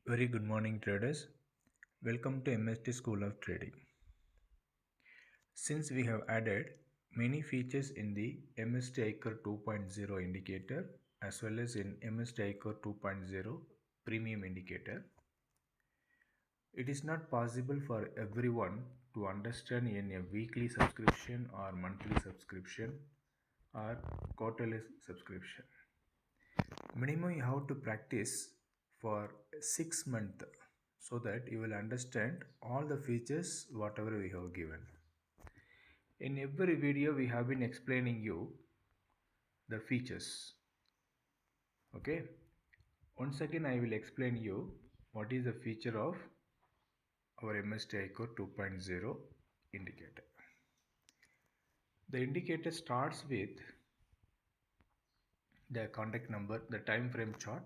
Very good morning, traders. Welcome to MST School of Trading. Since we have added many features in the MST iCore 2.0 indicator as well as in MST iCore 2.0 premium indicator, it is not possible for everyone to understand in a weekly subscription or monthly subscription or quarterly subscription. Minimum you have to practice for 6 months so that you will understand all the features whatever we have given. In every video we have been explaining you the features. Okay. Once again I will explain you what is the feature of our MST iCore 2.0 indicator. The indicator starts with the contact number, the time frame chart.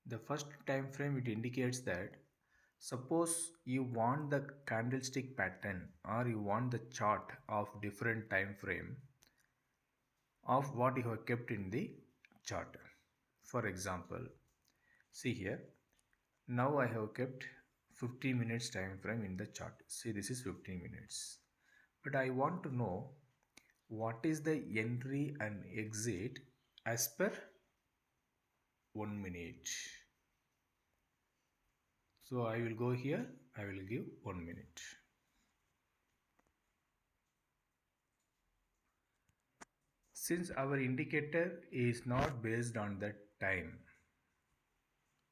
The first time frame it indicates that suppose you want the candlestick pattern or you want the chart of different time frame of what you have kept in the chart. For example, see here, now I have kept 15 minutes time frame in the chart. See, this is 15 minutes. But I want to know what is the entry and exit as per 1 minute. So I will go here, I will give 1 minute. Since our indicator is not based on the time,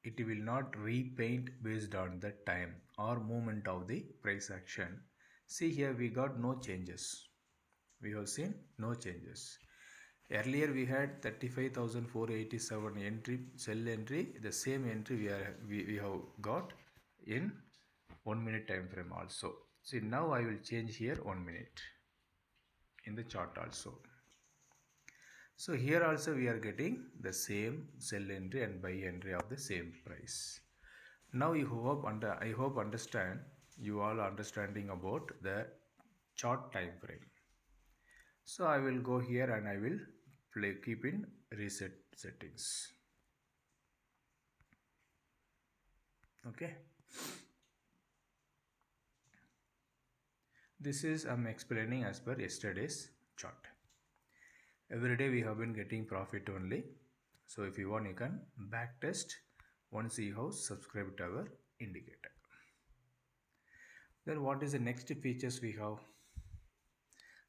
it will not repaint based on the time or movement of the price action. See here we got no changes. We have seen no changes. Earlier we had 35,487 entry, sell entry. The same entry we have got in 1 minute time frame also. See now I will change here 1 minute in the chart also. So here also we are getting the same sell entry and buy entry of the same price. Now I hope understand you all understanding about the chart time frame. So I will go here and I will keep in reset settings. Okay. This is I'm explaining as per yesterday's chart. Every day we have been getting profit only. So if you want you can back test once you have subscribed to our indicator. Then what is the next features we have?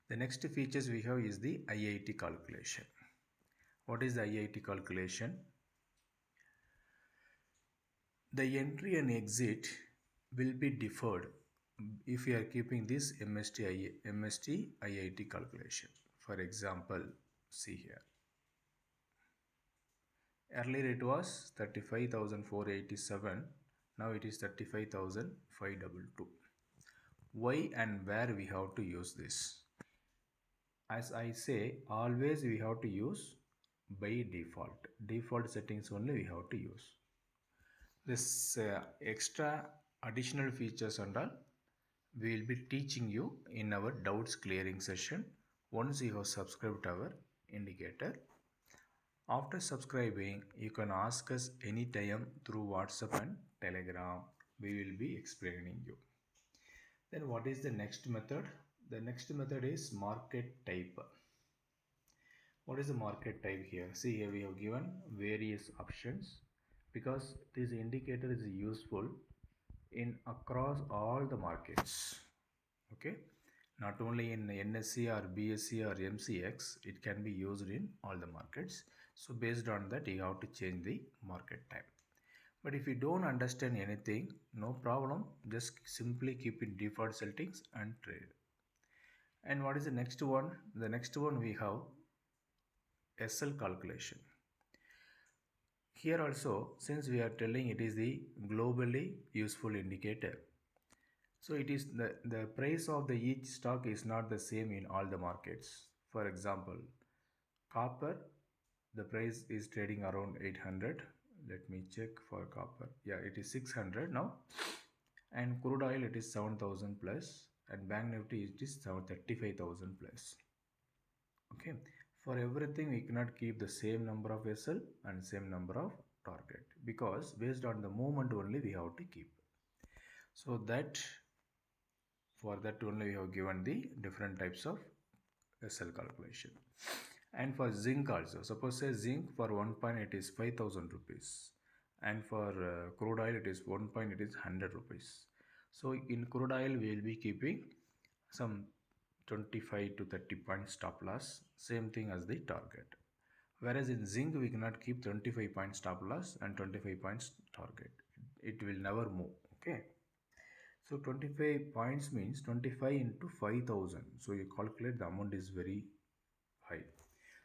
The next features we have is the IIT calculation. What is the IIT calculation? The entry and exit will be deferred if you are keeping this MST IIT calculation. For example, see here. Earlier it was 35,487. Now it is 35,522. Why and where we have to use this? As I say, always we have to use by default. Default settings only we have to use. This extra additional features and all we will be teaching you in our doubts clearing session once you have subscribed our indicator. After subscribing, you can ask us anytime through WhatsApp and Telegram. We will be explaining you. Then what is the next method? The next method is market type. What is the market type here? See here we have given various options because this indicator is useful in across all the markets. Okay, not only in NSE or BSE or MCX, it can be used in all the markets. So based on that you have to change the market type. But if you don't understand anything, no problem, just simply keep in default settings and trade. And what is the next one? The next one we have SL calculation. Here also, since we are telling it is the globally useful indicator, so it is the price of the each stock is not the same in all the markets. For example, copper, the price is trading around 800. Let me check for copper. Yeah, it is 600 now. And crude oil it is 7,000 plus, and Bank Nifty it is 35,000 plus. Okay, for everything we cannot keep the same number of SL and same number of target, because based on the movement only we have to keep. So that for that only we have given the different types of SL calculation. And for zinc also, suppose say zinc for 1 point it is 5000 rupees, and for crude oil it is 1 point it is 100 rupees. So in crude oil we will be keeping some 25 to 30 points stop loss, same thing as the target. Whereas in zinc we cannot keep 25 points stop loss and 25 points target. It will never move. Okay. So 25 points means 25 into 5000. So you calculate the amount is very high.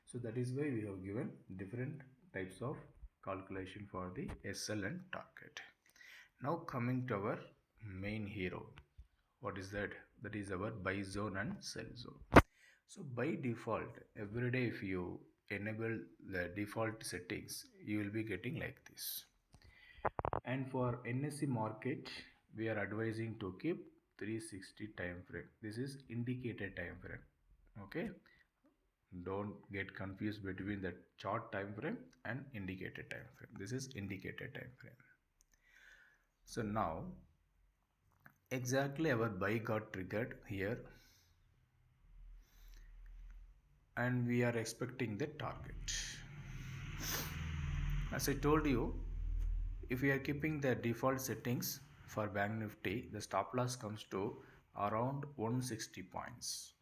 So that is why we have given different types of calculation for the SL and target. Now coming to our main hero. What is that? That is our buy zone and sell zone. So by default, every day if you enable the default settings, you will be getting like this. And for NSE market, we are advising to keep 360 time frame. This is indicated time frame. Okay. Don't get confused between the chart time frame and indicated time frame. This is indicated time frame. So now exactly our buy got triggered here, and we are expecting the target. As I told you, if we are keeping the default settings for Bank Nifty, the stop loss comes to around 160 points.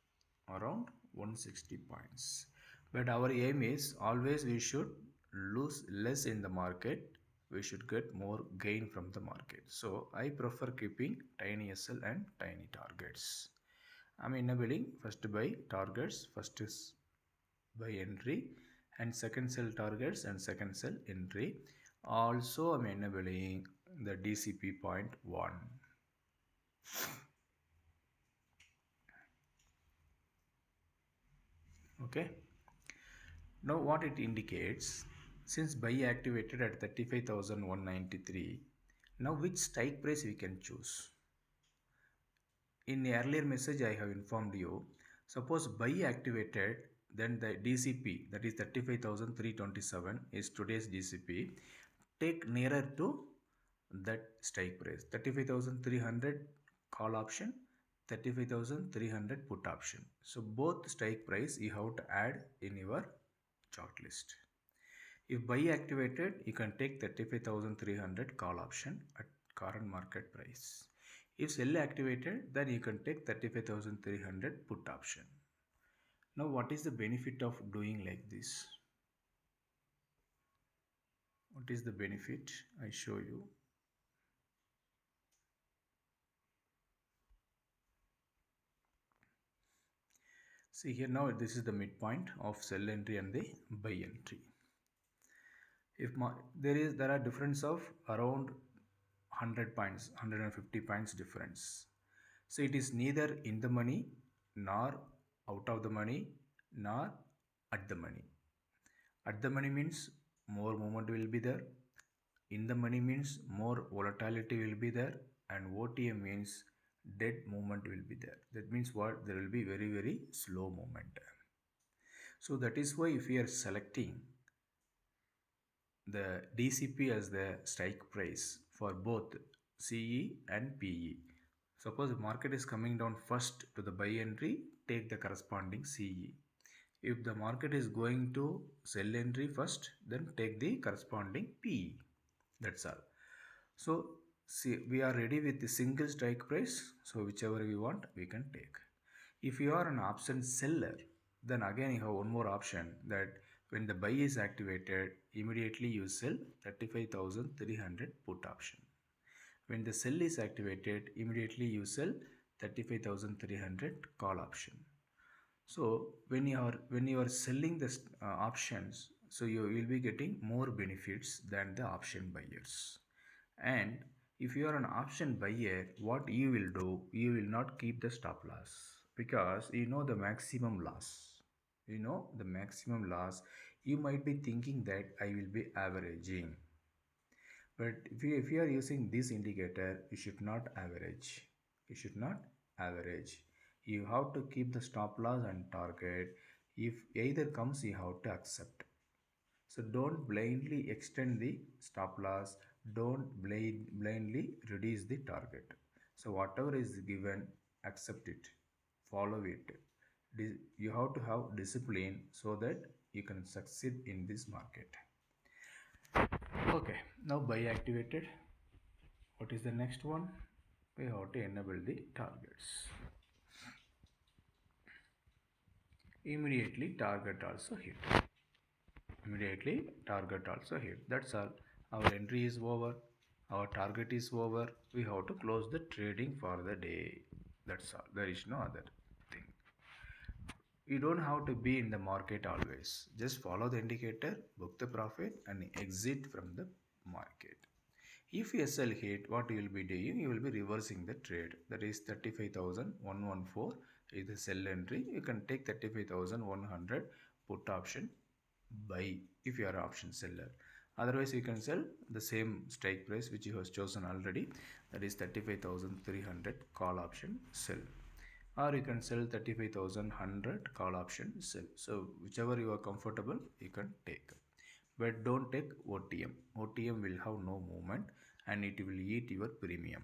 Around 160 points. But our aim is always we should lose less in the market. We should get more gain from the market. So I prefer keeping tiny SL and tiny targets. I'm enabling first buy targets, first is by entry, and second sell targets and second sell entry. Also I'm enabling the DCP point 1. Okay. Now what it indicates, since buy activated at 35,193, now which strike price we can choose. In the earlier message I have informed you, suppose buy activated, then the DCP, that is 35,327 is today's DCP, take nearer to that strike price, 35,300 call option, 35,300 put option. So both strike price you have to add in your chart list. If buy activated, you can take 35,300 call option at current market price. If sell activated, then you can take 35,300 put option. Now what is the benefit of doing like this? What is the benefit? I show you. See here, now this is the midpoint of sell entry and the buy entry. If there are difference of around 100 points, 150 points difference. So it is neither in the money nor out of the money nor at the money. At the money means more movement will be there. In the money means more volatility will be there, and OTM means dead movement will be there. That means what? There will be very, very slow movement. So that is why if we are selecting the DCP as the strike price for both CE and PE. Suppose the market is coming down first to the buy entry, take the corresponding CE. If the market is going to sell entry first, then take the corresponding PE. That's all. So see, we are ready with the single strike price. So whichever we want, we can take. If you are an option seller, then again you have one more option, that when the buy is activated, immediately you sell 35,300 put option. When the sell is activated, immediately you sell 35,300 call option. So when you are selling the options, so you will be getting more benefits than the option buyers. And if you are an option buyer, what you will do, you will not keep the stop loss, because you know the maximum loss. You know the maximum loss. You might be thinking that I will be averaging. But if you are using this indicator, you should not average. You should not average. You have to keep the stop loss and target. If either comes, you have to accept. So don't blindly extend the stop loss, don't blindly reduce the target. So whatever is given, accept it, follow it. You have to have discipline so that you can succeed in this market. Okay, now buy activated. What is the next one? We have to enable the targets. Immediately target also hit. That's all. Our entry is over, our target is over. We have to close the trading for the day. That's all. There is no other thing. You don't have to be in the market always. Just follow the indicator, book the profit, and exit from the market. If SL hit, what you will be doing? You will be reversing the trade. That is 35,114 is the sell entry. You can take 35,100 put option buy if you are option seller. Otherwise, you can sell the same strike price which you have chosen already. That is 35,300 call option sell. Or you can sell 35,100 call option sell. So whichever you are comfortable, you can take. But don't take OTM. OTM will have no movement and it will eat your premium.